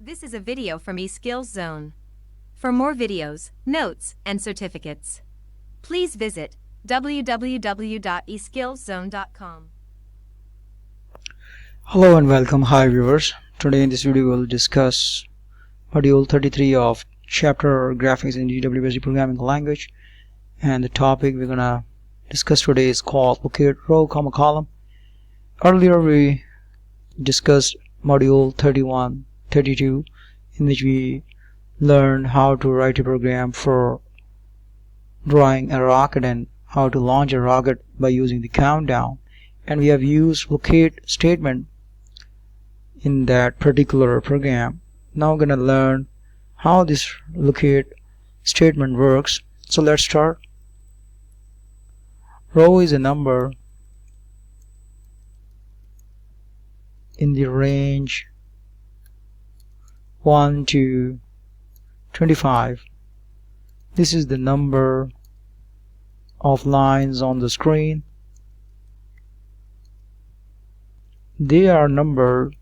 This is a video from eSkills Zone. For more videos, notes, and certificates, please visit www.eskillszone.com. Hello and welcome. Hi viewers. Today in this video we'll discuss module 33 of chapter graphics in GW Basic Programming Language, and the topic we're gonna discuss today is called locate row, column. Earlier we discussed module 31, 32, in which we learned how to write a program for drawing a rocket and how to launch a rocket by using the countdown, and we have used locate statement in that particular program. Now we're going to learn how this locate statement works. So let's start. Row is a number in the range 1 to 25. This is the number of lines on the screen. They are numbered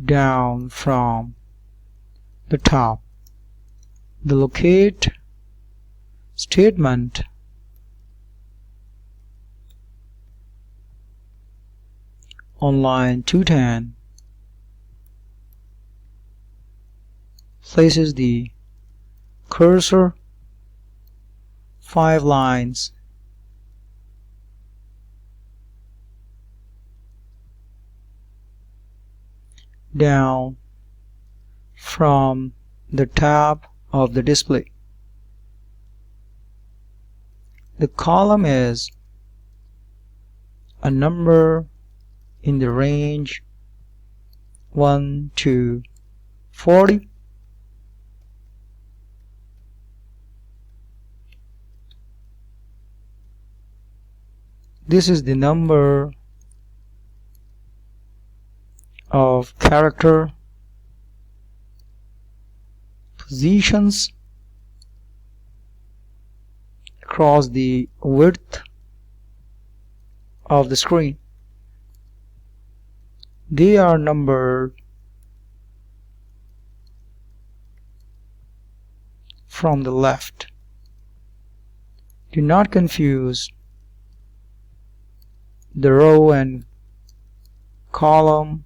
down from the top. The locate statement on line 210 places the cursor 5 lines down from the top of the display. The column is a number in the range 1 to 40. This is the number of character positions across the width of the screen. They are numbered from the left. Do not confuse the row and column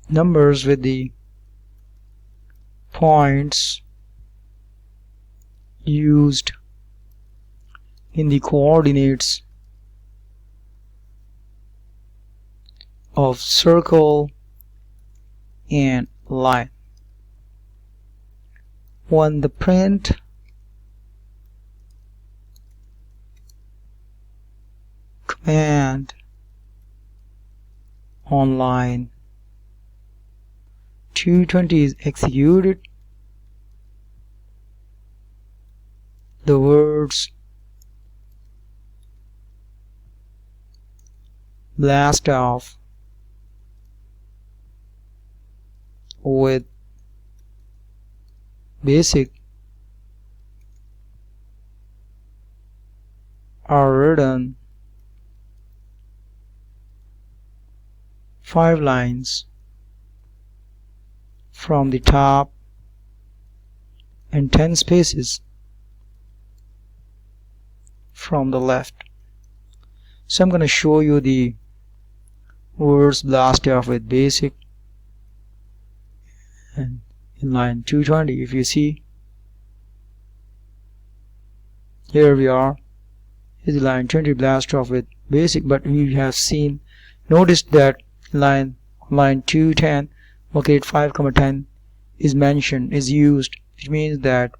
numbers with the points used in the coordinates of circle and line. When the print command on line 220 is executed, the words blast off with basic are written 5 lines from the top and 10 spaces from the left. So I'm going to show you the words blast off with basic, and in line 220 if you see, here we are, is line 20 blast off with basic, but we have noticed that line 210 locate 5, 10 is used, which means that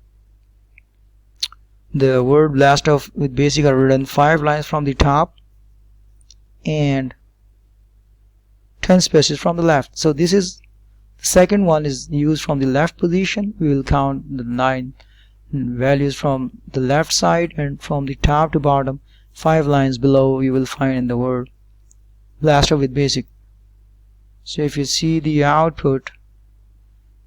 the word blast off with basic are written 5 lines from the top and 10 spaces from the left. So this is the second one is used from the left position. We will count the 9 values from the left side, and from the top to bottom 5 lines below you will find the word blast off with basic. So if you see the output,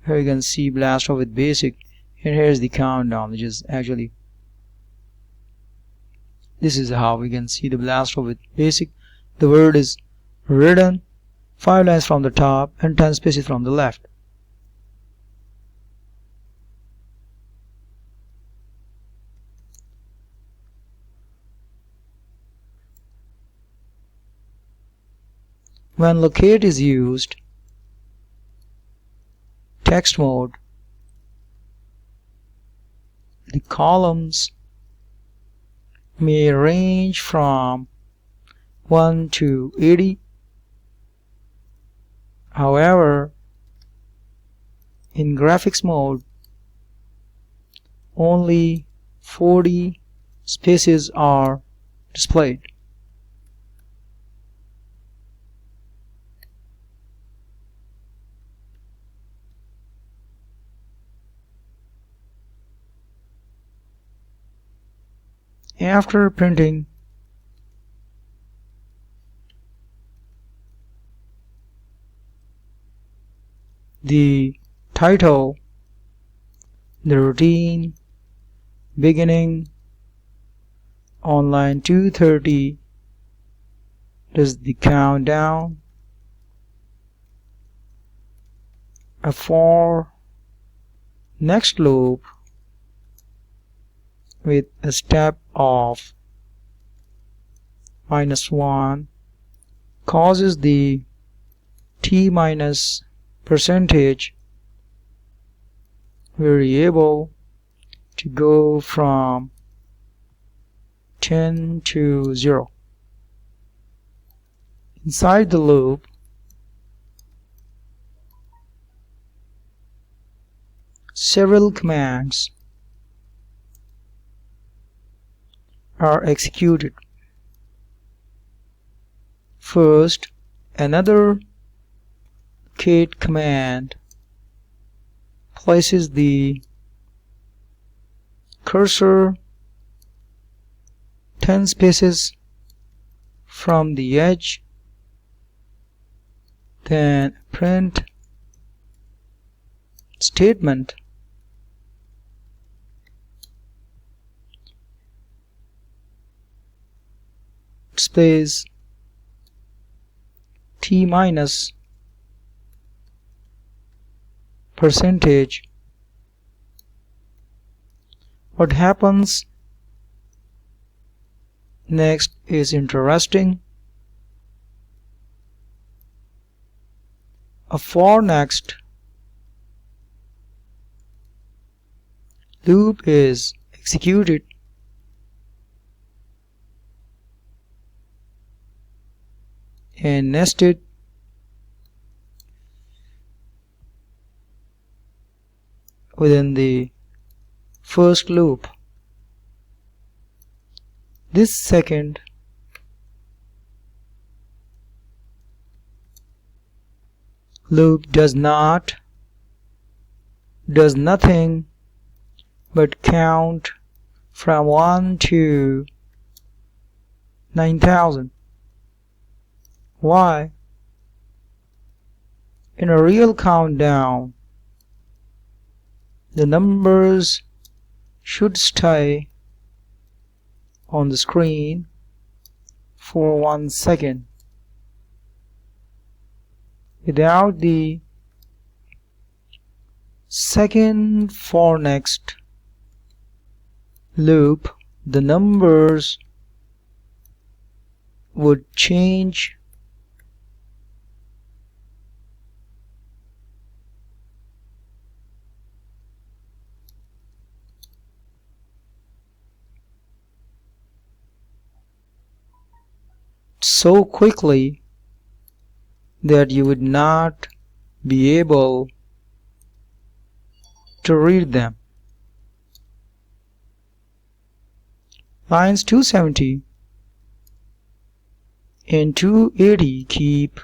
here you can see blast off with basic, and here's the countdown, which is actually This is how we can see the Blastro with basic. The word is written 5 lines from the top and 10 spaces from the left. When locate is used, text mode, the columns may range from 1 to 80. However, in graphics mode, only 40 spaces are displayed. After printing, the title, the routine, beginning on line 230 does the countdown, a for next loop with a step of -1 causes the t minus percentage variable to go from 10 to 0. Inside the loop, several commands are executed. First, another locate command places the cursor 10 spaces from the edge, then print statement displays t minus percentage. What happens next is interesting. A for next loop is executed. And nested within the first loop. This second loop does nothing but count from 1 to 9,000. Why? In a real countdown, the numbers should stay on the screen for 1 second. Without the second for next loop, the numbers would change so quickly that you would not be able to read them. Lines 270 and 280 keep the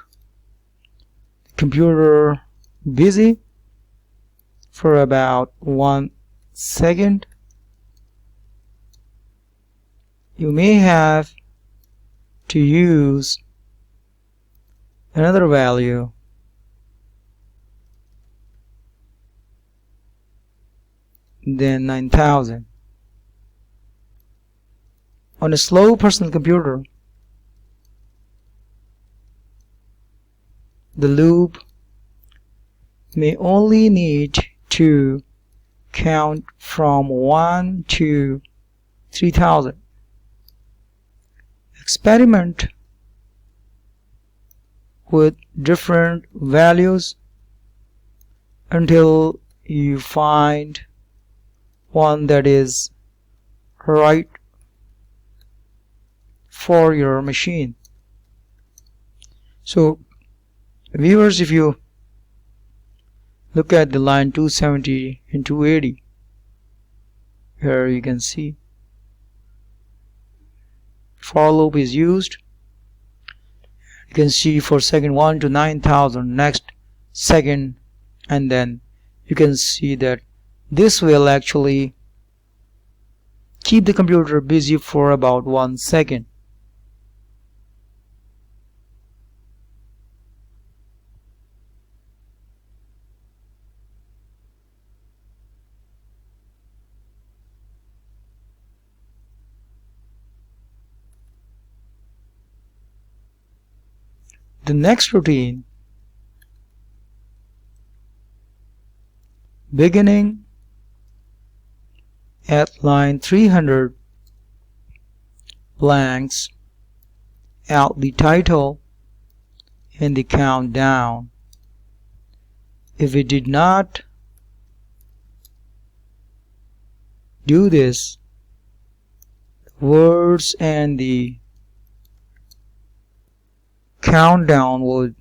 computer busy for about 1 second. You may have to use another value than 9,000. on a slow personal computer, the loop may only need to count from 1 to 3000. Experiment with different values until you find one that is right for your machine. So viewers, if you look at the line 270 and 280, here you can see for loop is used. You can see for second 1 to 9000, next second, and then you can see that this will actually keep the computer busy for about 1 second. The next routine, beginning at line 300, blanks out the title and the countdown. If we did not do this, words and the countdown would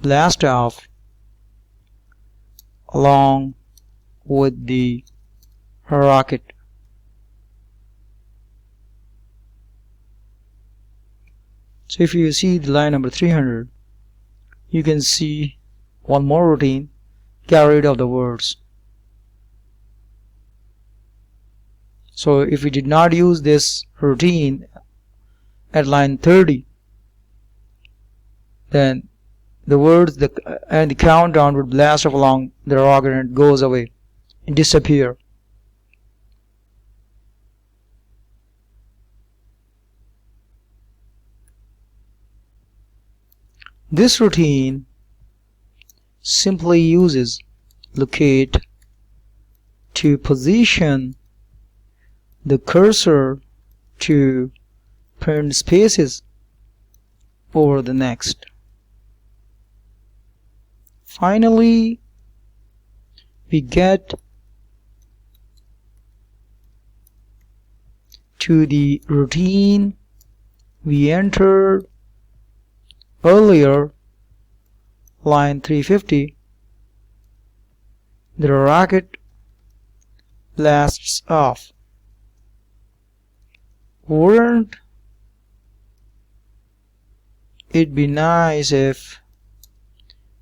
blast off along with the rocket. So if you see the line number 300, you can see one more routine, get rid of the words. So if we did not use this routine at line 30, then the words and the countdown would blast off along the rocket and it goes away and disappear. This routine simply uses locate to position the cursor to print spaces over the next. Finally, we get to the routine we entered earlier, line 350. The rocket blasts off. Wouldn't it be nice if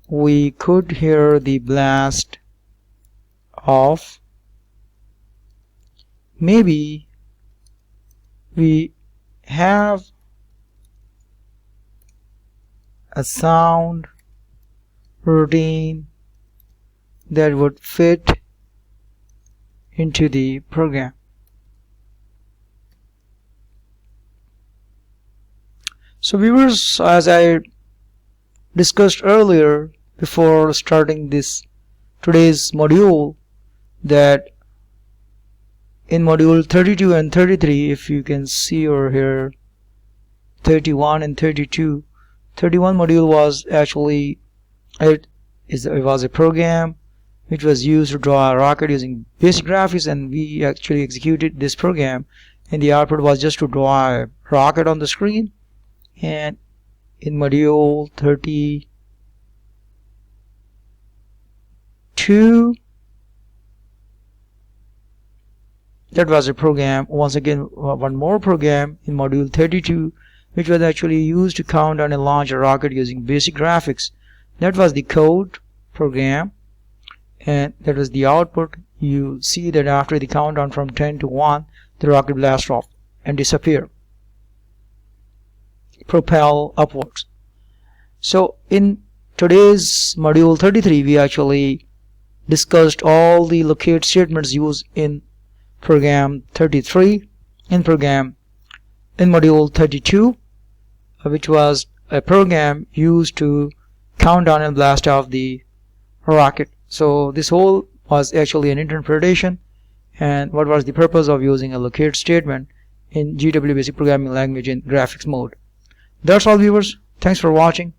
we could hear the blast off? Maybe we have a sound routine that would fit into the program. So viewers, as I discussed earlier before starting today's module, that in module 32 and 33, if you can see over here, 31 and 32, 31 module was actually it was a program which was used to draw a rocket using basic graphics, and we actually executed this program, and the output was just to draw a rocket on the screen. And in module 32, that was a program, once again one more program in module 32, which was actually used to count down and launch a rocket using basic graphics. That was the code program, and that was the output. You see that after the countdown from 10 to 1, the rocket blasts off and disappear, propel upwards. So in today's module 33, we actually discussed all the locate statements used in program 33 in module 32, which was a program used to count down and blast off the rocket. So this whole was actually an interpretation, and what was the purpose of using a locate statement in GW Basic Programming Language in graphics mode. That's all, viewers. Thanks for watching.